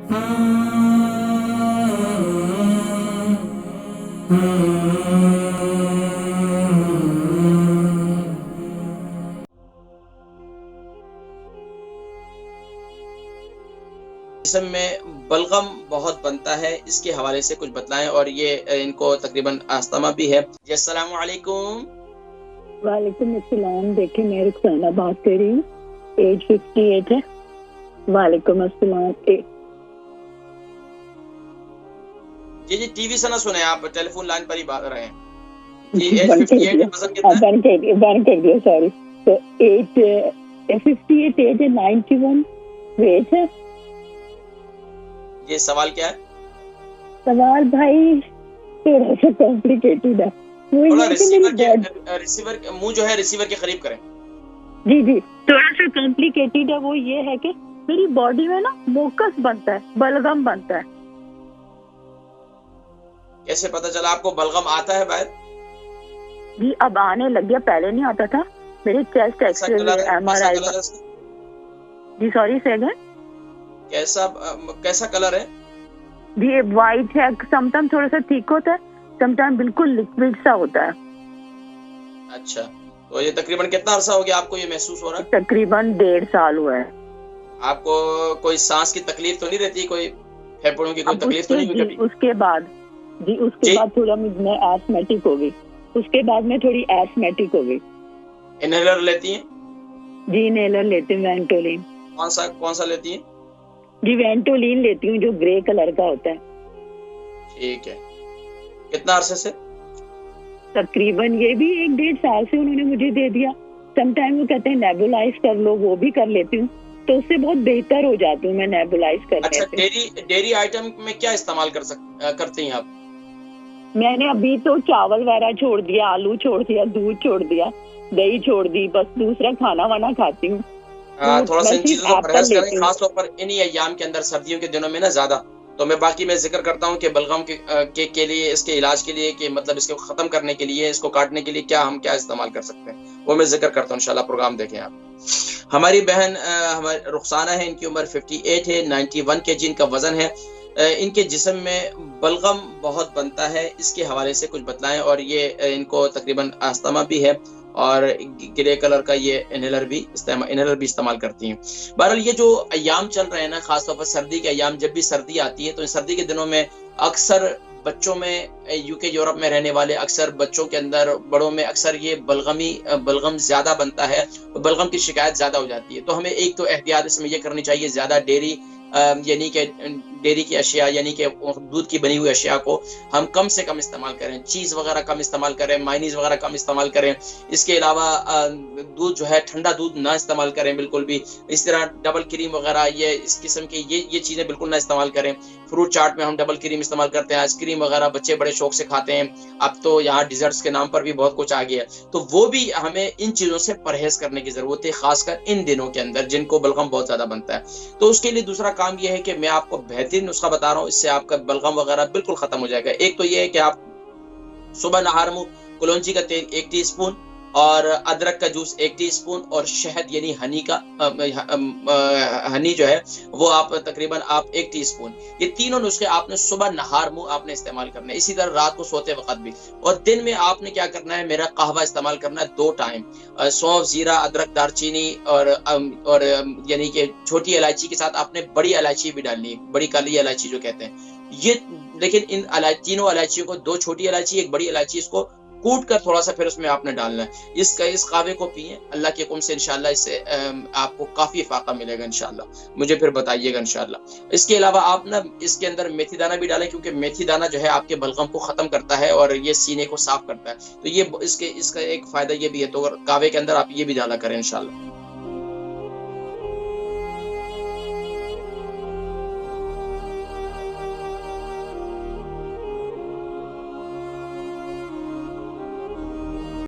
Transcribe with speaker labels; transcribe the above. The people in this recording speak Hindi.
Speaker 1: जिस्म में बलगम बहुत बनता है, इसके हवाले से कुछ बतलाएं। और ये इनको तकरीबन अस्थमा भी है। जी अस्सलाम वालेकुम।
Speaker 2: वालेकुम अस्सलाम। देखिए मैं रुखसाना बात कर रही हूँ, एज 58 है। वालेकुम अस्सलाम।
Speaker 1: जी टीवी से ना सुने, आप टेलीफोन लाइन पर ही बात रहे हैं जी। एज 58 है, वजन कितना है?
Speaker 2: बंद कर दिया सॉरी। तो एज 58 एज है, 91 वेट है।
Speaker 1: ये सवाल क्या है?
Speaker 2: सवाल भाई थोड़ा सा कॉम्प्लिकेटेड है।
Speaker 1: थोड़ा रिसीवर मुंह जो है रिसीवर के करीब करें।
Speaker 2: जी थोड़ा सा कॉम्प्लिकेटेड है। वो ये है कि मेरी बॉडी में ना मोकस बनता है, बलगम बनता है।
Speaker 1: कैसे पता चला आपको बलगम आता है बाहर?
Speaker 2: जी अब आने लग गया, पहले नहीं आता था। मेरे चेस्ट एक्सरे MRI। जी सॉरी से अगर
Speaker 1: कैसा कलर है?
Speaker 2: जी ये वाइट है, समटाइम थोड़ा सा थिक होता है, समटाइम बिल्कुल लिक्विड सा होता है।
Speaker 1: अच्छा, तो ये तकरीबन कितना अरसा हो गया आपको ये महसूस हो रहा है?
Speaker 2: तकरीबन 1.5 साल हुआ है।
Speaker 1: आपको कोई सांस की तकलीफ तो नहीं रहती, कोई फेफड़ों की कोई तकलीफ तो नहीं हुई कभी?
Speaker 2: उसके बाद थोड़ा मैं एस्थमेटिक हो गई। उसके बाद में थोड़ी एस्थमेटिक हो गई।
Speaker 1: इनहेलर लेती हैं?
Speaker 2: जी इनहेलर लेती हूँ, वेंटोलिन।
Speaker 1: कौन सा लेती हैं?
Speaker 2: जी वेंटोलिन लेती हूँ, जो ग्रे कलर का होता है।
Speaker 1: ठीक है। कितना अरसे से?
Speaker 2: तकरीबन ये भी 1.5 साल से उन्होंने मुझे दे दिया। समटाइम वो कहते हैं नेबुलाइज कर लो, वो भी कर लेती हूँ, तो उससे बहुत बेहतर हो जाती हूँ मैं नेबुलाइज करने से।
Speaker 1: अच्छा, डेयरी आइटम में क्या इस्तेमाल करती हैं आप?
Speaker 2: मैंने अभी तो चावल वगैरह छोड़ दिया, आलू छोड़ दिया, दूध छोड़ दिया, दही छोड़ दी, बस दूसरा खाना वाना खाती हूँ।
Speaker 1: थोड़ा सा इन चीजों से परहेज करें, खासतौर पर इन्हीं अय्याम के अंदर, सर्दियों के दिनों में ना ज्यादा। तो मैं जिक्र करता हूँ कि बलगम के लिए, इसके इलाज के लिए, कि मतलब इसको खत्म करने के लिए, इसको काटने के लिए हम क्या इस्तेमाल कर सकते हैं, वो मैं जिक्र करता हूँ इंशाल्लाह। प्रोग्राम देखें आप। हमारी बहन हमारी रुखसाना है, इनकी उम्र 58 है, 91 kg इनका वजन है। इनके जिस्म में बलगम बहुत बनता है, इसके हवाले से कुछ बतलाएं। और ये इनको तकरीबन अस्थमा भी है, और ग्रे कलर का ये इनहेलर भी इस्तेमाल करती हैं। बहरहाल ये जो अय्याम चल रहे हैं ना, खासतौर पर सर्दी के अय्याम, जब भी सर्दी आती है तो इन सर्दी के दिनों में अक्सर बच्चों में, यूके यूरोप में रहने वाले अक्सर बच्चों के अंदर, बड़ों में अक्सर ये बलगम ज्यादा बनता है, तो बलगम की शिकायत ज्यादा हो जाती है। तो हमें एक तो एहतियात इसमें ये करनी चाहिए, ज्यादा डेयरी की अशिया यानी कि दूध की बनी हुई अशिया को हम कम से कम इस्तेमाल करें। चीज़ वगैरह कम इस्तेमाल करें, मायनीज वगैरह कम इस्तेमाल करें। इसके अलावा दूध जो है, ठंडा दूध ना इस्तेमाल करें बिल्कुल भी। इस तरह डबल क्रीम वगैरह, ये इस किस्म की ये चीज़ें बिल्कुल ना इस्तेमाल करें। फ्रूट चाट में हम डबल क्रीम इस्तेमाल करते हैं, आइसक्रीम वगैरह बच्चे बड़े शौक से खाते हैं। अब तो यहाँ डिजर्ट्स के नाम पर भी बहुत कुछ आ गया है, तो वो भी हमें इन चीज़ों से परहेज करने की ज़रूरत है, खासकर इन दिनों के अंदर जिनको बलगम बहुत ज़्यादा बनता है। तो उसके लिए दूसरा काम यह है कि मैं आपको बेहतरीन नुस्खा बता रहा हूँ, इससे आपका बलगम वगैरह बिल्कुल खत्म हो जाएगा। एक तो यह है कि आप सुबह नहार मुंह कलौंजी का तेल 1 टीस्पून, और अदरक का जूस 1 टीस्पून, और शहद यानी हनी जो है वो आप तकरीबन 1 टीस्पून, ये तीनों नुस्खे आपने सुबह नहार मुंह आपने इस्तेमाल करना है। इसी तरह रात को सोते वक्त भी, और दिन में आपने क्या करना है, मेरा कहवा इस्तेमाल करना है 2 टाइम। सौंफ, जीरा, अदरक, दालचीनी और यानी कि छोटी इलायची के साथ आपने बड़ी इलायची भी डालनी है, बड़ी काली इलायची जो कहते हैं ये। लेकिन इन तीनों इलायचियों को, 2 छोटी इलायची, 1 बड़ी इलायची, इसको कूट कर थोड़ा सा फिर उसमें आपने डालना है। इस कहवे को पिए, अल्लाह के हुक्म से इंशाल्लाह इससे आपको काफी फायदा मिलेगा इंशाल्लाह। मुझे फिर बताइएगा इंशाल्लाह। इसके अलावा आप ना इसके अंदर मेथी दाना भी डालें, क्योंकि मेथी दाना जो है आपके बलगम को खत्म करता है और ये सीने को साफ करता है। तो ये इसका एक फायदा ये भी है, तो कहवे के अंदर आप ये भी डाला करें इंशाल्लाह।